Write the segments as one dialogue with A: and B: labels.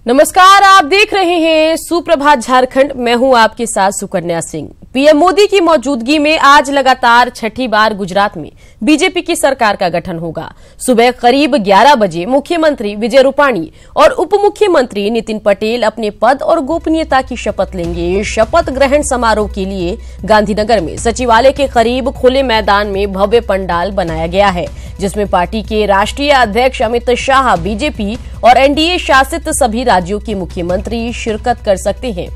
A: नमस्कार, आप देख रहे हैं सुप्रभात झारखंड। मैं हूं आपके साथ सुकन्या सिंह। पीएम मोदी की मौजूदगी में आज लगातार छठी बार गुजरात में बीजेपी की सरकार का गठन होगा। सुबह करीब 11 बजे मुख्यमंत्री विजय रूपाणी और उप मुख्यमंत्री नितिन पटेल अपने पद और गोपनीयता की शपथ लेंगे। शपथ ग्रहण समारोह के लिए गांधीनगर में सचिवालय के करीब खुले मैदान में भव्य पंडाल बनाया गया है, जिसमें पार्टी के राष्ट्रीय अध्यक्ष अमित शाह, बीजेपी और एनडीए शासित सभी राज्यों के मुख्यमंत्री शिरकत कर सकते हैं।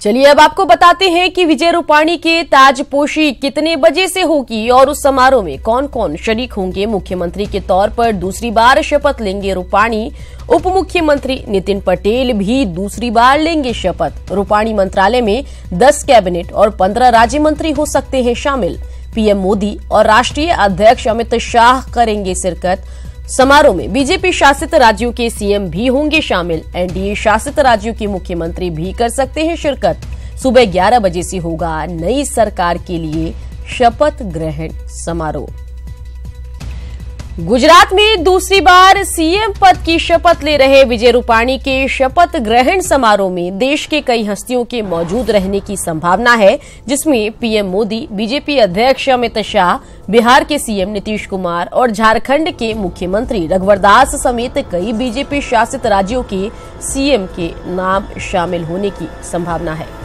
A: चलिए अब आपको बताते हैं कि विजय रूपाणी के ताजपोशी कितने बजे से होगी और उस समारोह में कौन कौन शरीक होंगे। मुख्यमंत्री के तौर पर दूसरी बार शपथ लेंगे रूपाणी। उप मुख्यमंत्री नितिन पटेल भी दूसरी बार लेंगे शपथ। रूपाणी मंत्रालय में 10 कैबिनेट और 15 राज्य मंत्री हो सकते हैं शामिल। पीएम मोदी और राष्ट्रीय अध्यक्ष अमित शाह करेंगे शिरकत। समारोह में बीजेपी शासित राज्यों के सीएम भी होंगे शामिल। एनडीए शासित राज्यों के मुख्यमंत्री भी कर सकते हैं शिरकत। सुबह 11 बजे से होगा नई सरकार के लिए शपथ ग्रहण समारोह। गुजरात में दूसरी बार सीएम पद की शपथ ले रहे विजय रूपाणी के शपथ ग्रहण समारोह में देश के कई हस्तियों के मौजूद रहने की संभावना है, जिसमें पीएम मोदी, बीजेपी अध्यक्ष अमित शाह, बिहार के सीएम नीतीश कुमार और झारखंड के मुख्यमंत्री रघुवर दास समेत कई बीजेपी शासित राज्यों के सीएम के नाम शामिल होने की संभावना है।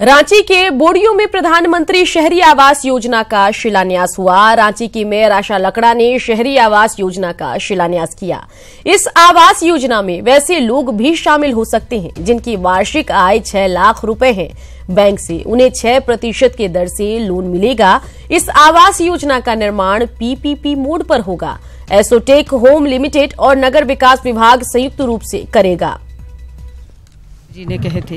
A: रांची के बोड़ियों में प्रधानमंत्री शहरी आवास योजना का शिलान्यास हुआ। रांची की मेयर आशा लकड़ा ने शहरी आवास योजना का शिलान्यास किया। इस आवास योजना में वैसे लोग भी शामिल हो सकते हैं जिनकी वार्षिक आय 6 लाख रुपए है। बैंक से उन्हें 6% के दर से लोन मिलेगा। इस आवास योजना का निर्माण पीपीपी मोड पर होगा। एसोटेक होम लिमिटेड और नगर विकास विभाग संयुक्त रूप से करेगा।
B: जी ने कहे थे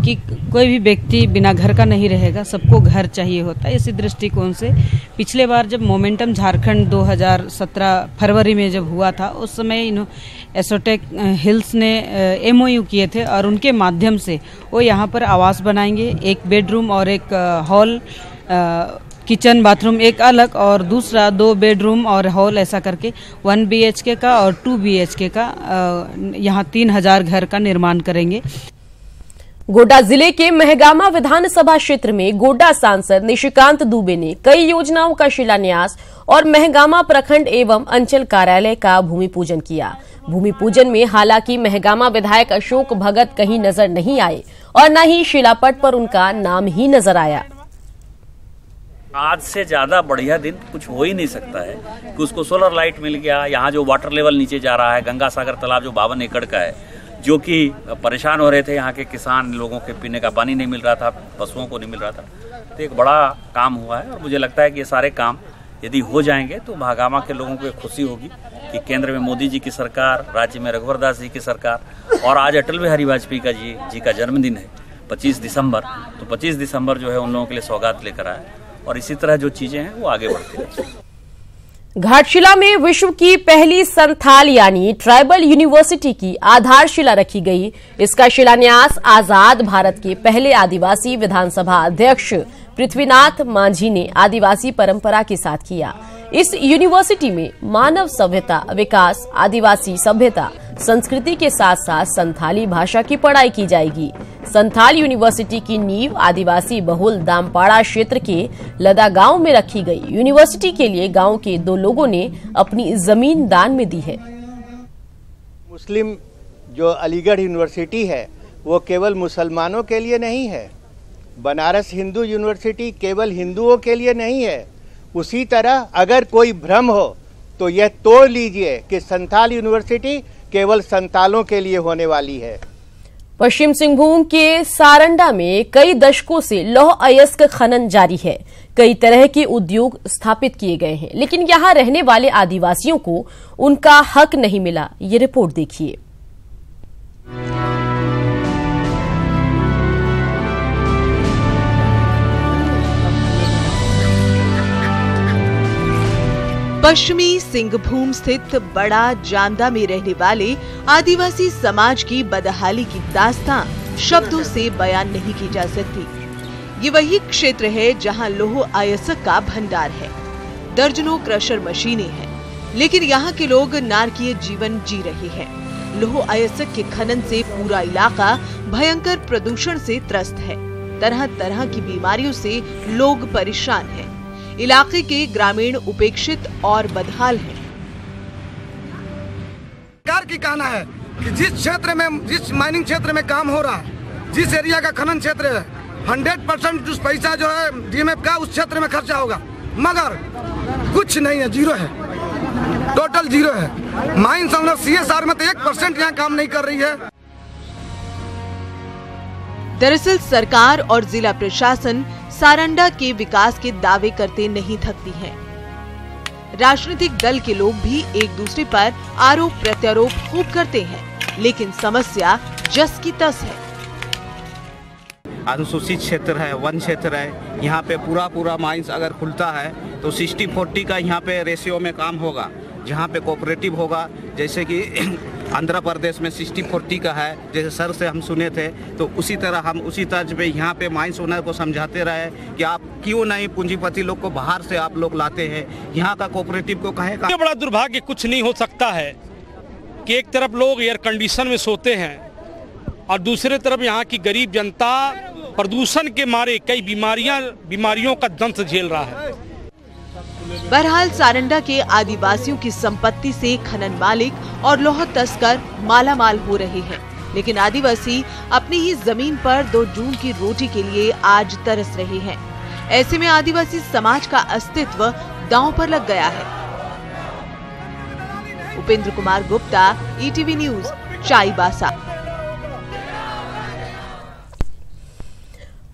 B: कि कोई भी व्यक्ति बिना घर का नहीं रहेगा, सबको घर चाहिए होता है। इसी दृष्टिकोण से पिछले बार जब मोमेंटम झारखंड 2017 फरवरी में जब हुआ था, उस समय एसोटेक हिल्स ने एमओयू किए थे और उनके माध्यम से वो यहाँ पर आवास बनाएंगे। एक बेडरूम और एक हॉल, किचन बाथरूम एक अलग और दूसरा 2 बेडरूम और हॉल, ऐसा करके 1 BHK का और 2 BHK का यहाँ 3000 घर का निर्माण करेंगे।
A: गोड्डा जिले के महगामा विधानसभा क्षेत्र में गोड्डा सांसद निशिकांत दुबे ने कई योजनाओं का शिलान्यास और महगामा प्रखंड एवं अंचल कार्यालय का भूमि पूजन किया। भूमि पूजन में हालांकि महगामा विधायक अशोक भगत कहीं नजर नहीं आए और न ही शिलापट पर उनका नाम ही नजर आया।
C: आज से ज्यादा बढ़िया दिन कुछ हो ही नहीं सकता है कि उसको सोलर लाइट मिल गया। यहाँ जो वाटर लेवल नीचे जा रहा है, गंगा सागर तालाब जो 52 एकड़ का है, जो कि परेशान हो रहे थे यहाँ के किसान लोगों के, पीने का पानी नहीं मिल रहा था, पशुओं को नहीं मिल रहा था, तो एक बड़ा काम हुआ है। और मुझे लगता है कि ये सारे काम यदि हो जाएंगे तो महगामा के लोगों को एक खुशी होगी कि केंद्र में मोदी जी की सरकार, राज्य में रघुवर दास जी की सरकार, और आज अटल बिहारी वाजपेयी जी का जन्मदिन है 25 दिसंबर, तो 25 दिसंबर जो है उन लोगों के लिए सौगात लेकर आए और इसी तरह जो चीजें हैं वो आगे बढ़ती रहें।
A: घाटशिला में विश्व की पहली संथाल यानी ट्राइबल यूनिवर्सिटी की आधारशिला रखी गई। इसका शिलान्यास आजाद भारत के पहले आदिवासी विधानसभा अध्यक्ष पृथ्वीनाथ मांझी ने आदिवासी परंपरा के साथ किया। इस यूनिवर्सिटी में मानव सभ्यता, विकास, आदिवासी सभ्यता, संस्कृति के साथ साथ संथाली भाषा की पढ़ाई की जाएगी। संथाल यूनिवर्सिटी की नींव आदिवासी बहुल दामपाड़ा क्षेत्र के लदा गांव में रखी गई। यूनिवर्सिटी के लिए गांव के 2 लोगों ने अपनी जमीन दान में दी है।
D: मुस्लिम जो अलीगढ़ यूनिवर्सिटी है वो केवल मुसलमानों के लिए नहीं है। बनारस हिंदू यूनिवर्सिटी केवल हिंदुओं के लिए नहीं है। उसी तरह अगर कोई भ्रम हो तो यह तोड़ लीजिए कि संथाल यूनिवर्सिटी केवल संतालों के लिए होने वाली है।
A: पश्चिम सिंहभूम के सारंडा में कई दशकों से लौह अयस्क खनन जारी है। कई तरह के उद्योग स्थापित किए गए हैं, लेकिन यहां रहने वाले आदिवासियों को उनका हक नहीं मिला। ये रिपोर्ट देखिए।
E: पश्चिमी सिंहभूम स्थित बड़ा जांदा में रहने वाले आदिवासी समाज की बदहाली की दास्तां शब्दों से बयान नहीं की जा सकती। ये वही क्षेत्र है जहां लौह अयस्क का भंडार है। दर्जनों क्रशर मशीनें हैं, लेकिन यहाँ के लोग नारकीय जीवन जी रहे हैं। लौह अयस्क के खनन से पूरा इलाका भयंकर प्रदूषण से त्रस्त है। तरह तरह की बीमारियों से लोग परेशान हैं। इलाके के ग्रामीण उपेक्षित और बदहाल हैं।
F: सरकार की कहना है कि जिस क्षेत्र में, जिस माइनिंग क्षेत्र में काम हो रहा है, जिस एरिया का खनन क्षेत्र है, 100% उस पैसा जो है डीएमएफ का उस क्षेत्र में खर्चा होगा, मगर कुछ नहीं है, जीरो है, टोटल जीरो है। माइंस ऑनर सीएसआर में तो 1% यहाँ काम नहीं कर रही है।
E: दरअसल सरकार और जिला प्रशासन सारंडा के विकास के दावे करते नहीं थकती है। राजनीतिक दल के लोग भी एक दूसरे पर आरोप प्रत्यारोप खूब करते हैं, लेकिन समस्या जस की तस है।
G: अनुसूचित क्षेत्र है, वन क्षेत्र है, यहाँ पे पूरा माइंस अगर खुलता है तो 60-40 का यहाँ पे रेशियो में काम होगा। जहाँ पे कोऑपरेटिव होगा, जैसे कि आंध्र प्रदेश में 60-40 का है, जैसे सर से हम सुने थे, तो उसी तरह हम उसी तर्ज पे यहाँ पे माइंस ओनर को समझाते रहे कि आप क्यों नहीं पूंजीपति लोग को बाहर से आप लोग लाते हैं, यहाँ का कोऑपरेटिव को कहेगा।
H: बड़ा दुर्भाग्य कुछ नहीं हो सकता है कि एक तरफ लोग एयर कंडीशन में सोते हैं और दूसरे तरफ यहाँ की गरीब जनता प्रदूषण के मारे कई बीमारियों का दंश झेल रहा है।
E: बहरहाल सारंडा के आदिवासियों की संपत्ति से खनन मालिक और लौह तस्कर मालामाल हो रहे हैं, लेकिन आदिवासी अपनी ही जमीन पर 2 जून की रोटी के लिए आज तरस रहे हैं। ऐसे में आदिवासी समाज का अस्तित्व दांव पर लग गया है। Upendra Kumar Gupta, ETV news, Chaibasa.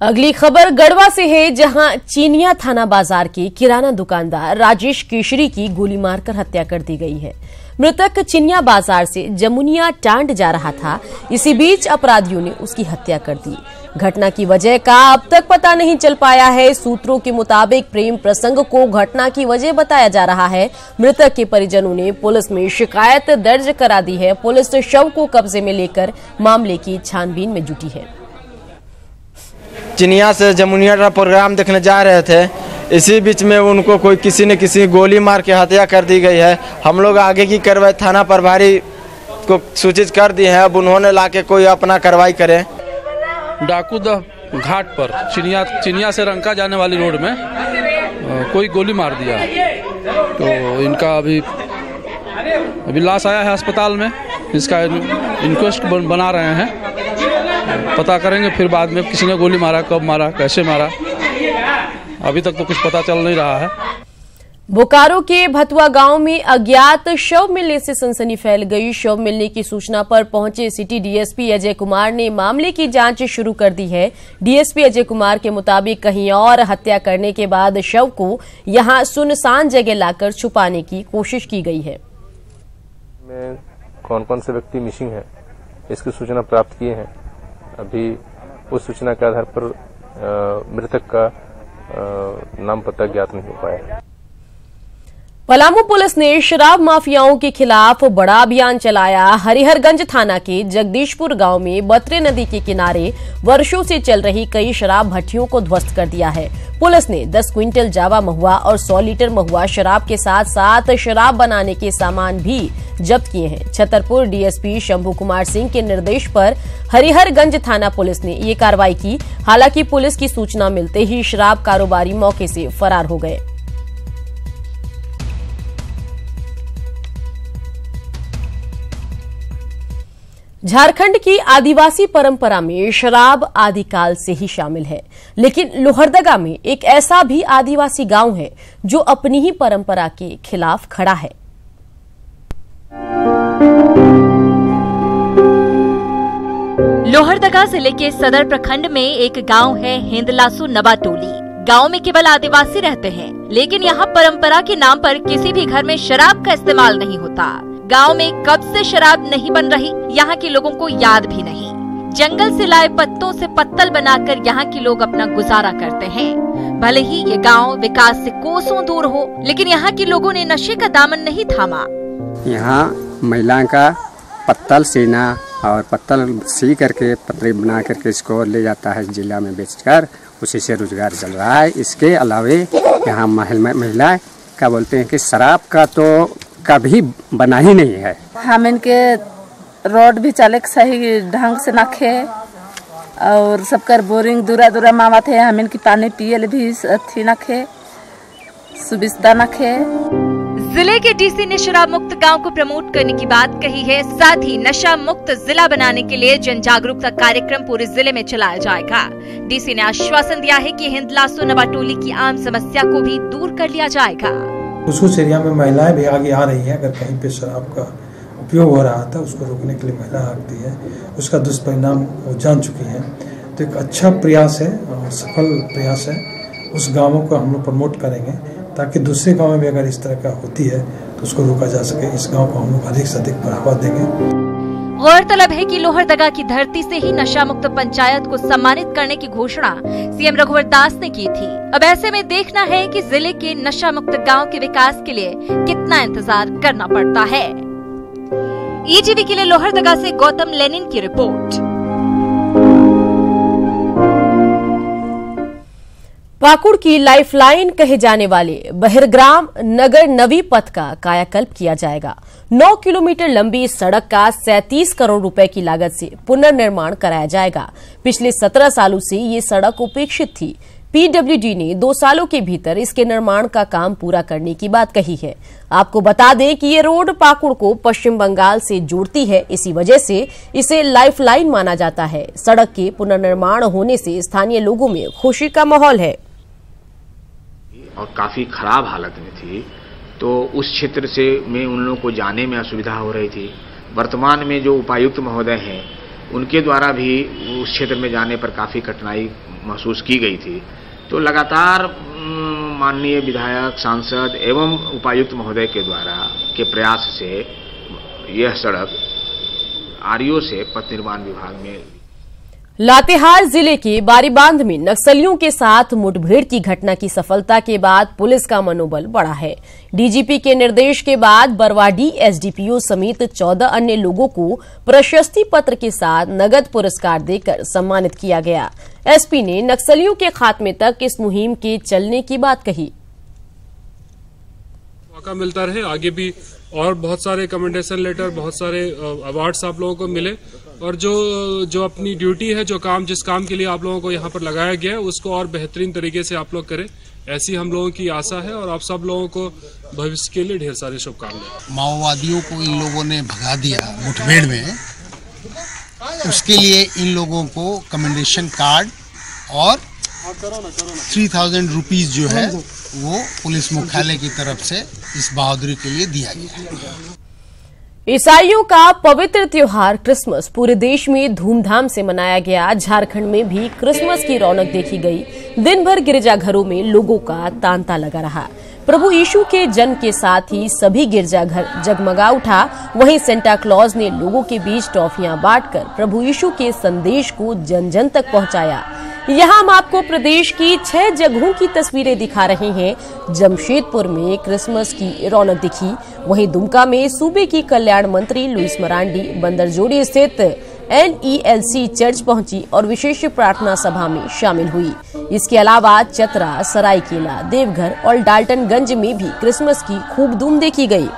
A: अगली खबर गढ़वा से है, जहां चीनिया थाना बाजार के किराना दुकानदार राजेश केशरी की गोली मारकर हत्या कर दी गई है। मृतक चिनिया बाजार से जमुनिया टांड जा रहा था। इसी बीच अपराधियों ने उसकी हत्या कर दी। घटना की वजह का अब तक पता नहीं चल पाया है। सूत्रों के मुताबिक प्रेम प्रसंग को घटना की वजह बताया जा रहा है। मृतक के परिजनों ने पुलिस में शिकायत दर्ज करा दी है। पुलिस शव को कब्जे में लेकर मामले की छानबीन में जुटी है।
I: चिनिया से जमुनिया का प्रोग्राम देखने जा रहे थे, इसी बीच में उनको किसी ने गोली मार के हत्या कर दी गई है। हम लोग आगे की कार्रवाई थाना प्रभारी को सूचित कर दिए हैं। अब उन्होंने लाके कोई अपना कार्रवाई करे।
J: डाकूदा घाट पर चिनिया से रंका जाने वाली रोड में कोई गोली मार दिया, तो इनका अभी लाश आया है अस्पताल में। इसका इंक्वेस्ट बना रहे हैं, पता करेंगे फिर बाद में किसी ने गोली मारा, कब मारा, कैसे मारा, अभी तक तो कुछ पता चल नहीं रहा है।
A: बोकारो के भतुआ गांव में अज्ञात शव मिलने से सनसनी फैल गई। शव मिलने की सूचना पर पहुंचे सिटी डीएसपी अजय कुमार ने मामले की जांच शुरू कर दी है। डीएसपी अजय कुमार के मुताबिक कहीं और हत्या करने के बाद शव को यहां सुनसान जगह लाकर छुपाने की कोशिश की गई है।
K: कौन कौन से व्यक्ति मिसिंग है, इसकी सूचना प्राप्त किए हैं। अभी उस सूचना के आधार पर मृतक का नाम पता ज्ञात नहीं हो पाया।
A: पलामू पुलिस ने शराब माफियाओं के खिलाफ बड़ा अभियान चलाया। हरिहरगंज थाना के जगदीशपुर गांव में बत्रे नदी के किनारे वर्षों से चल रही कई शराब भट्टियों को ध्वस्त कर दिया है। पुलिस ने 10 क्विंटल जावा महुआ और 100 लीटर महुआ शराब के साथ साथ शराब बनाने के सामान भी जब्त किए हैं। छतरपुर डीएसपी शंभू कुमार सिंह के निर्देश पर हरिहरगंज थाना पुलिस ने ये कार्रवाई की। हालांकि पुलिस की सूचना मिलते ही शराब कारोबारी मौके से फरार हो गए। झारखंड की आदिवासी परंपरा में शराब आदिकाल से ही शामिल है, लेकिन लोहरदगा में एक ऐसा भी आदिवासी गांव है जो अपनी ही परंपरा के खिलाफ खड़ा है।
L: लोहरदगा जिले के सदर प्रखंड में एक गांव है हिंदलासू नबाटोली। गांव में केवल आदिवासी रहते हैं, लेकिन यहाँ परंपरा के नाम पर किसी भी घर में शराब का इस्तेमाल नहीं होता। गांव में कब से शराब नहीं बन रही, यहाँ के लोगों को याद भी नहीं। जंगल से लाए पत्तों से पत्तल बनाकर यहाँ के लोग अपना गुजारा करते हैं। भले ही ये गांव विकास से कोसों दूर हो, लेकिन यहाँ के लोगों ने नशे का दामन नहीं थामा।
M: यहाँ महिलाओं का पत्तल सीना और पत्तल सी करके पतरे बना करके इसको ले जाता है जिला में बेचकर, उसी से रोजगार चल रहा है। इसके अलावे यहाँ महिलाएं क्या बोलते हैं कि शराब का तो कभी बना ही नहीं है।
N: हम इनके रोड भी चले सही ढंग से नखे और सबकर बोरिंग दूरा दूरा मामा थे, हम इनकी पानी पिए भी अच्छी नखे सुविधा नखे।
L: जिले के डीसी ने शराब मुक्त गांव को प्रमोट करने की बात कही है। साथ ही नशा मुक्त जिला बनाने के लिए जन जागरूकता कार्यक्रम पूरे जिले में चलाया जाएगा। डीसी ने आश्वासन दिया है कि हिंदलासो नवाटोली की आम समस्या को भी दूर कर लिया जाएगा।
O: कुछ एरिया में महिलाएं भी आगे आ रही हैं। अगर कहीं पे शराब का उपयोग हो रहा था उसको रोकने के लिए महिला आती है, उसका दुष्परिणाम वो जान चुकी हैं। तो एक अच्छा प्रयास है और सफल प्रयास है। उस गाँवों को हम लोग प्रमोट करेंगे ताकि दूसरे गांव में भी अगर इस तरह का होती है तो उसको रोका जा सके। इस गांव को हम लोग अधिक से अधिक बढ़ावा देंगे।
L: गौरतलब है कि लोहरदगा की धरती से ही नशा मुक्त पंचायत को सम्मानित करने की घोषणा सीएम रघुवर दास ने की थी। अब ऐसे में देखना है कि जिले के नशा मुक्त गांव के विकास के लिए कितना इंतजार करना पड़ता है। ईटीवी के लिए लोहरदगा से गौतम लेनिन की रिपोर्ट।
A: पाकुड़ की लाइफलाइन कहे जाने वाले बहिरग्राम नगर नवी पथ का कायाकल्प किया जाएगा। 9 किलोमीटर लंबी इस सड़क का 37 करोड़ रुपए की लागत से पुनर्निर्माण कराया जाएगा। पिछले 17 सालों से ये सड़क उपेक्षित थी। पीडब्ल्यूडी ने 2 सालों के भीतर इसके निर्माण का काम पूरा करने की बात कही है। आपको बता दें कि ये रोड पाकुड़ को पश्चिम बंगाल से जोड़ती है, इसी वजह से इसे लाइफलाइन माना जाता है। सड़क के पुनर्निर्माण होने से स्थानीय लोगों में खुशी का माहौल है
P: और काफी खराब हालत में थी, तो उस क्षेत्र से में उन लोगों को जाने में असुविधा हो रही थी। वर्तमान में जो उपायुक्त महोदय हैं उनके द्वारा भी उस क्षेत्र में जाने पर काफी कठिनाई महसूस की गई थी। तो लगातार माननीय विधायक, सांसद एवं उपायुक्त महोदय के द्वारा के प्रयास से यह सड़क आरईओ से पथ निर्माण विभाग में।
A: लातेहार जिले के बारीबांध में नक्सलियों के साथ मुठभेड़ की घटना की सफलता के बाद पुलिस का मनोबल बढ़ा है। डीजीपी के निर्देश के बाद बरवाडी एसडीपीओ समेत 14 अन्य लोगों को प्रशस्ति पत्र के साथ नगद पुरस्कार देकर सम्मानित किया गया। एसपी ने नक्सलियों के खात्मे तक इस मुहिम के चलने की बात कही।
Q: मौका मिलता रहे आगे भी और बहुत सारे कमेंडेशन लेटर, बहुत सारे अवार्ड्स आप लोगों को मिले और जो अपनी ड्यूटी है, जो काम जिस काम के लिए आप लोगों को यहाँ पर लगाया गया है उसको और बेहतरीन तरीके से आप लोग करें, ऐसी हम लोगों की आशा है। और आप सब लोगों को भविष्य के लिए ढेर सारी शुभकामनाएं।
R: माओवादियों को इन लोगों ने भगा दिया मुठभेड़ में, उसके लिए इन लोगों को कमेंडेशन कार्ड और 3000 रुपीज जो है वो पुलिस मुख्यालय की तरफ से इस बहादुरी के लिए दिया गया है।
A: ईसाइयों का पवित्र त्योहार क्रिसमस पूरे देश में धूमधाम से मनाया गया। झारखंड में भी क्रिसमस की रौनक देखी गई। दिन भर गिरजाघरों में लोगों का तांता लगा रहा। प्रभु यीशु के जन्म के साथ ही सभी गिरजाघर जगमगा उठा। वहीं सेंटा क्लॉज ने लोगों के बीच टॉफियां बांटकर प्रभु यीशु के संदेश को जन जन तक पहुंचाया। यहाँ हम आपको प्रदेश की 6 जगहों की तस्वीरें दिखा रहे हैं। जमशेदपुर में क्रिसमस की रौनक दिखी। वहीं दुमका में सूबे की कल्याण मंत्री लुइस मरांडी बंदरजोड़ी स्थित NELC चर्च पहुंची और विशेष प्रार्थना सभा में शामिल हुई। इसके अलावा चतरा, सरायकेला, देवघर और डाल्टनगंज में भी क्रिसमस की खूब धूम देखी गई।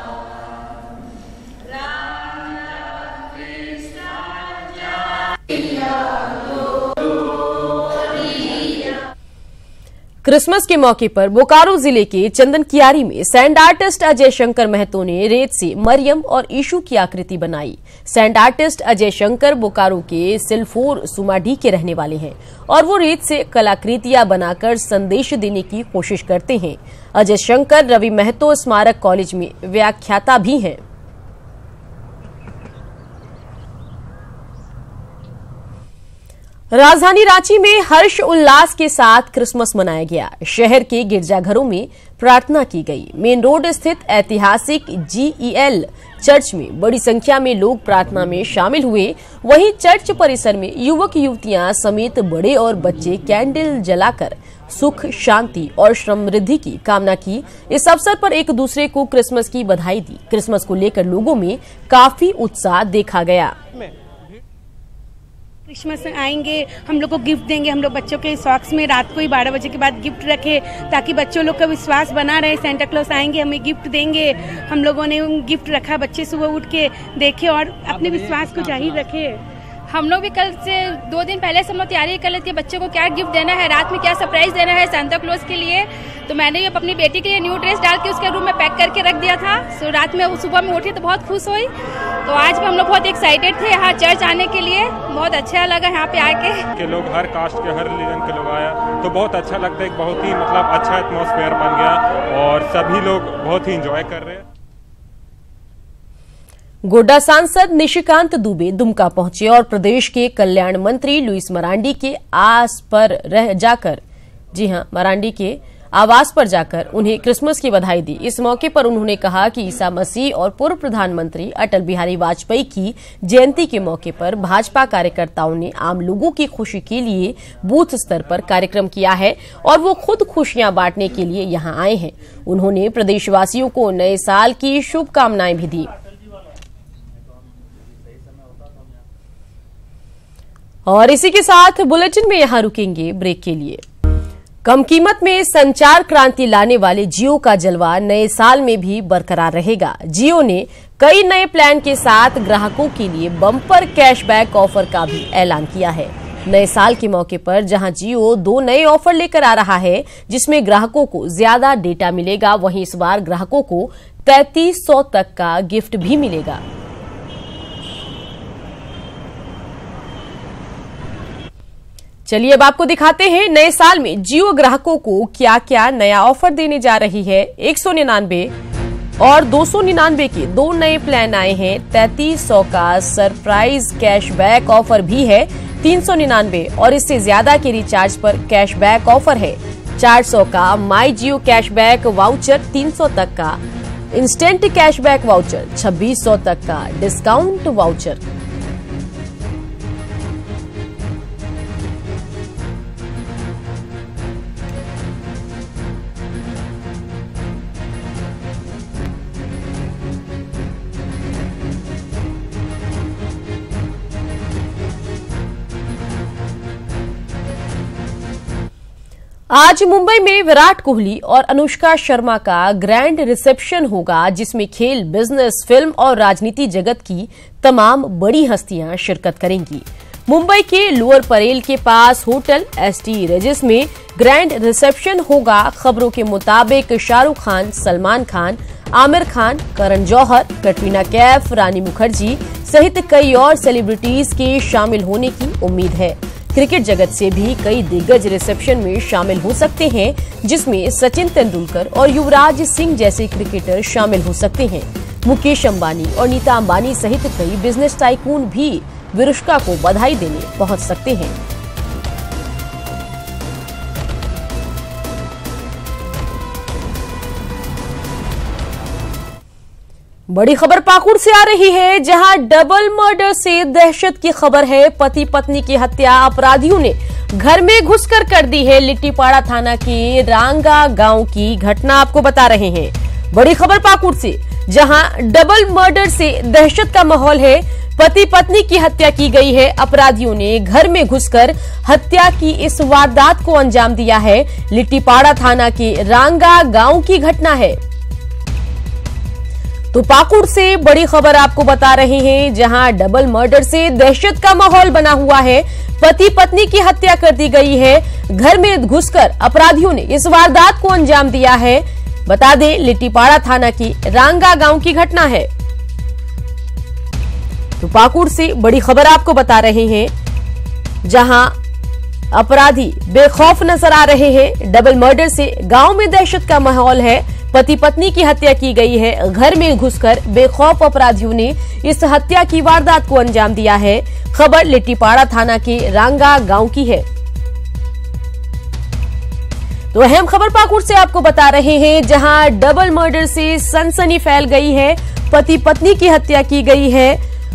A: क्रिसमस के मौके पर बोकारो जिले के चंदन कियारी में सैंड आर्टिस्ट अजय शंकर महतो ने रेत से मरियम और यीशु की आकृति बनाई। सैंड आर्टिस्ट अजय शंकर बोकारो के सिलफोर सुमाडी के रहने वाले हैं और वो रेत से कलाकृतियां बनाकर संदेश देने की कोशिश करते हैं। अजय शंकर रवि महतो स्मारक कॉलेज में व्याख्याता भी हैं। राजधानी रांची में हर्ष उल्लास के साथ क्रिसमस मनाया गया। शहर के गिरजाघरों में प्रार्थना की गई। मेन रोड स्थित ऐतिहासिक GEL चर्च में बड़ी संख्या में लोग प्रार्थना में शामिल हुए। वहीं चर्च परिसर में युवक युवतियां समेत बड़े और बच्चे कैंडल जलाकर सुख, शांति और समृद्धि की कामना की। इस अवसर पर एक दूसरे को क्रिसमस की बधाई दी। क्रिसमस को लेकर लोगों में काफी उत्साह देखा गया।
S: क्रिसमस आएंगे, हम लोग को गिफ्ट देंगे। हम लोग बच्चों के सॉक्स में रात को ही 12 बजे के बाद गिफ्ट रखे ताकि बच्चों लोग का विश्वास बना रहे। सेंटा क्लॉज आएंगे, हमें गिफ्ट देंगे। हम लोगों ने गिफ्ट रखा, बच्चे सुबह उठ के देखे और अपने विश्वास को जाहिर रखे।
T: हम लोग भी कल से 2 दिन पहले से हम लोग तैयारी कर लेते हैं बच्चों को क्या गिफ्ट देना है, रात में क्या सरप्राइज देना है सेंटा क्लॉज के लिए। तो मैंने भी अपनी बेटी के लिए न्यू ड्रेस डाल के उसके रूम में पैक करके रख दिया था। सो रात में सुबह में उठी तो बहुत खुश हुई। तो आज भी हम लोग बहुत एक्साइटेड थे यहाँ चर्च आने के लिए। बहुत अच्छा लगा यहाँ पे आके
U: के लोग हर कास्ट के हर रिलीजन के लोग आया तो बहुत अच्छा लगता है। बहुत ही अच्छा एटमॉस्फेयर बन गया और सभी लोग बहुत ही इंजॉय कर रहे हैं।
A: गोड्डा सांसद निशिकांत दुबे दुमका पहुंचे और प्रदेश के कल्याण मंत्री लुइस मरांडी के मरांडी के आवास पर जाकर उन्हें क्रिसमस की बधाई दी। इस मौके पर उन्होंने कहा कि ईसा मसीह और पूर्व प्रधानमंत्री अटल बिहारी वाजपेयी की जयंती के मौके पर भाजपा कार्यकर्ताओं ने आम लोगों की खुशी के लिए बूथ स्तर पर कार्यक्रम किया है और वो खुद खुशियां बांटने के लिए यहां आए हैं। उन्होंने प्रदेशवासियों को नए साल की शुभकामनाएं भी दी। और इसी के साथ बुलेटिन में यहां रुकेंगे ब्रेक के लिए। कम कीमत में संचार क्रांति लाने वाले जियो का जलवा नए साल में भी बरकरार रहेगा। जियो ने कई नए प्लान के साथ ग्राहकों के लिए बम्पर कैशबैक ऑफर का भी ऐलान किया है। नए साल के मौके पर जहां जियो 2 नए ऑफर लेकर आ रहा है जिसमें ग्राहकों को ज्यादा डेटा मिलेगा, वहीं इस बार ग्राहकों को 3300 तक का गिफ्ट भी मिलेगा। चलिए अब आपको दिखाते हैं नए साल में जियो ग्राहकों को क्या क्या नया ऑफर देने जा रही है। 199 और 299 के 2 नए प्लान आए हैं। 3300 का सरप्राइज कैशबैक ऑफर भी है। 399 और इससे ज्यादा के रिचार्ज पर कैशबैक ऑफर है। 400 का माई जियो कैशबैक वाउचर, 300 तक का इंस्टेंट कैशबैक वाउचर, 2600 तक का डिस्काउंट वाउचर। आज मुंबई में विराट कोहली और अनुष्का शर्मा का ग्रैंड रिसेप्शन होगा जिसमें खेल, बिजनेस, फिल्म और राजनीति जगत की तमाम बड़ी हस्तियां शिरकत करेंगी। मुंबई के लोअर परेल के पास होटल ST रेजिस में ग्रैंड रिसेप्शन होगा। खबरों के मुताबिक शाहरुख खान, सलमान खान, आमिर खान, करण जौहर, कटरीना कैफ, रानी मुखर्जी सहित कई और सेलिब्रिटीज के शामिल होने की उम्मीद है। क्रिकेट जगत से भी कई दिग्गज रिसेप्शन में शामिल हो सकते हैं जिसमें सचिन तेंदुलकर और युवराज सिंह जैसे क्रिकेटर शामिल हो सकते हैं। मुकेश अंबानी और नीता अंबानी सहित कई बिजनेस टाइकून भी विरुष्का को बधाई देने पहुंच सकते हैं। बड़ी खबर पाकुड़ से आ रही है जहां डबल मर्डर से दहशत की खबर है। पति पत्नी की हत्या अपराधियों ने घर में घुसकर कर दी है। लिट्टीपाड़ा थाना के रांगा गांव की घटना आपको बता रहे हैं। बड़ी खबर पाकुड़ से जहां डबल मर्डर से दहशत का माहौल है। पति पत्नी की हत्या की गई है। अपराधियों ने घर में घुसकर हत्या की इस वारदात को अंजाम दिया है। लिट्टीपाड़ा थाना के रांगा गांव की घटना है। तो पाकुड़ से बड़ी खबर आपको बता रहे हैं जहां डबल मर्डर से दहशत का माहौल बना हुआ है। पति पत्नी की हत्या कर दी गई है। घर में घुसकर अपराधियों ने इस वारदात को अंजाम दिया है। बता दें लिट्टीपाड़ा थाना की रांगा गांव की घटना है। तो पाकुड़ से बड़ी खबर आपको बता रहे हैं जहां अपराधी बेखौफ नजर आ रहे हैं। डबल मर्डर से गांव में दहशत का माहौल है। पति पत्नी की हत्या की गई है। घर में घुसकर बेखौफ अपराधियों ने इस हत्या की वारदात को अंजाम दिया है। खबर लिट्टीपाड़ा थाना के रांगा गांव की है। तो अहम खबर पाकुड़ से आपको बता रहे हैं, जहां डबल मर्डर से सनसनी फैल गई है। पति पत्नी की हत्या की गई है।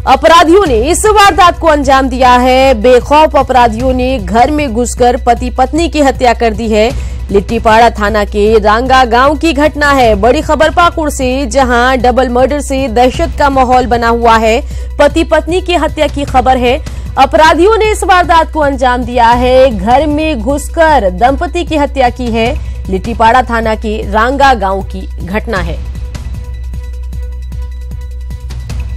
A: अपराधियों ने इस वारदात को अंजाम दिया है। बेखौफ अपराधियों ने घर में घुसकर पति पत्नी की हत्या कर दी है। लिट्टीपाड़ा थाना के रांगा गांव की घटना है। बड़ी खबर पाकुड़ से, जहां डबल मर्डर से दहशत का माहौल बना हुआ है। पति पत्नी की हत्या की खबर है। अपराधियों ने इस वारदात को अंजाम दिया है। घर में घुसकर दंपति की हत्या की है। लिट्टीपाड़ा थाना के रांगा गांव की घटना है।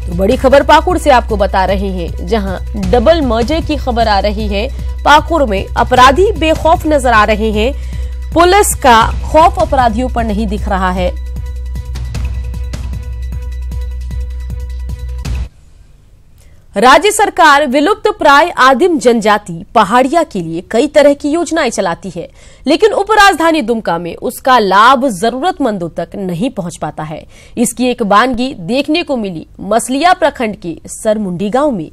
A: तो बड़ी खबर पाकुड़ से आपको बता रहे हैं, जहां डबल मर्डर की खबर आ रही है। पाकुड़ में अपराधी बेखौफ नजर आ रहे हैं। पुलिस का खौफ अपराधियों पर नहीं दिख रहा है। राज्य सरकार विलुप्त प्राय आदिम जनजाति पहाड़िया के लिए कई तरह की योजनाएं चलाती है, लेकिन उपराजधानी दुमका में उसका लाभ जरूरतमंदों तक नहीं पहुंच पाता है। इसकी एक वानगी देखने को मिली मसलिया प्रखंड के सरमुंडी गांव में।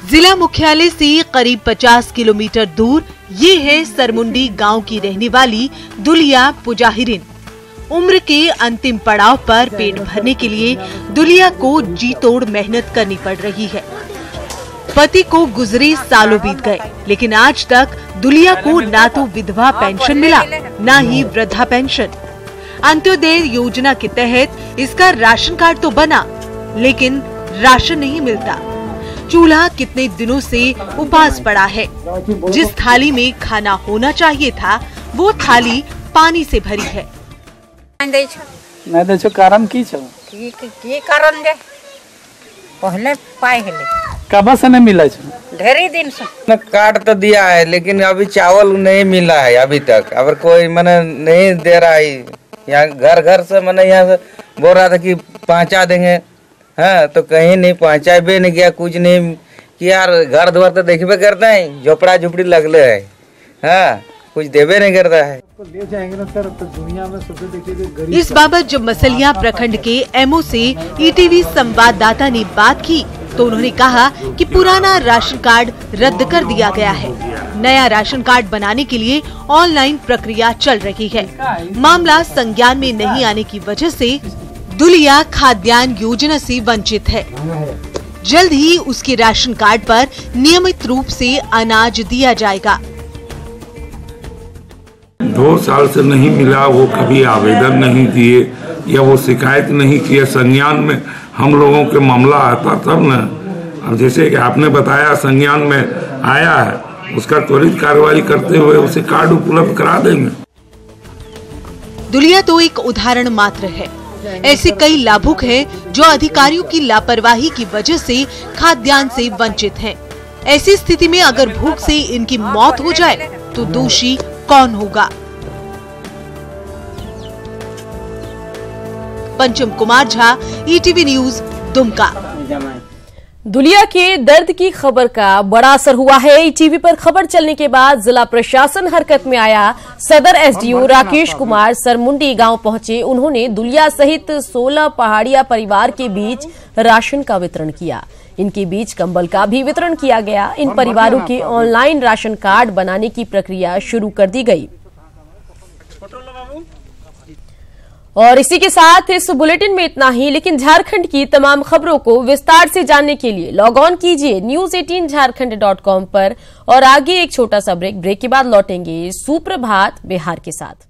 E: जिला मुख्यालय से करीब 50 किलोमीटर दूर ये है सरमुंडी गांव की रहने वाली दुलिया पुजाहिरिन। उम्र के अंतिम पड़ाव पर पेट भरने के लिए दुलिया को जी तोड़ मेहनत करनी पड़ रही है। पति को गुजरे सालों बीत गए, लेकिन आज तक दुलिया को ना तो विधवा पेंशन मिला, ना ही वृद्धा पेंशन। अंत्योदय योजना के तहत इसका राशन कार्ड तो बना, लेकिन राशन नहीं मिलता। चूल्हा कितने दिनों से उपास पड़ा है। जिस थाली में खाना होना चाहिए था, वो थाली पानी से भरी है।
B: कारण की कारण दे पहले पाए कब से नहीं मिला
V: ढेरी दिन से
B: कार्ड तो दिया है, लेकिन अभी चावल नहीं मिला है अभी तक। अगर कोई मैंने नहीं दे रहा है, यहाँ घर घर से मैंने यहाँ से बोल रहा था कि पहुँचा देंगे, हाँ तो कहीं नहीं पहुँचा भी नहीं गया, कुछ नहीं किया। घर द्वार तो देखबे करते हैं, झोपड़ा झुपड़ी लगले है, हाँ कुछ देवे नहीं करता है। ले जाएंगे ना सर, तो दुनिया में सबसे देखिए
E: इस बाबत जब मसलिया प्रखंड के एमओ से ईटीवी संवाददाता ने बात की, तो उन्होंने कहा कि पुराना राशन कार्ड रद्द कर दिया गया है। नया राशन कार्ड बनाने के लिए ऑनलाइन प्रक्रिया चल रही है। मामला संज्ञान में नहीं आने की वजह से दुलिया खाद्यान्न योजना से वंचित है। जल्द ही उसके राशन कार्ड पर नियमित रूप से अनाज दिया जाएगा।
W: 2 साल से नहीं मिला, वो कभी आवेदन नहीं किए या वो शिकायत नहीं किए। संज्ञान में हम लोगों के मामला आता तब न, अब जैसे कि आपने बताया संज्ञान में आया है, उसका त्वरित कार्रवाई करते हुए उसे कार्ड उपलब्ध करा देंगे।
E: दुलिया तो एक उदाहरण मात्र है। ऐसे कई लाभुक हैं जो अधिकारियों की लापरवाही की वजह से खाद्यान्न से वंचित हैं। ऐसी स्थिति में अगर भूख से इनकी मौत हो जाए तो दोषी कौन होगा? पंचम कुमार झा, ईटीवी न्यूज, दुमका।
A: दुलिया के दर्द की खबर का बड़ा असर हुआ है। ईटीवी पर खबर चलने के बाद जिला प्रशासन हरकत में आया। सदर एसडीओ राकेश कुमार सरमुंडी गांव पहुंचे। उन्होंने दुलिया सहित 16 पहाड़िया परिवार के बीच राशन का वितरण किया। इनके बीच कंबल का भी वितरण किया गया। इन परिवारों के ऑनलाइन राशन कार्ड बनाने की प्रक्रिया शुरू कर दी गई। और इसी के साथ इस बुलेटिन में इतना ही, लेकिन झारखंड की तमाम खबरों को विस्तार से जानने के लिए लॉग ऑन कीजिए news18jharkhand.com पर। और आगे एक छोटा सा ब्रेक के बाद लौटेंगे सुप्रभात बिहार के साथ।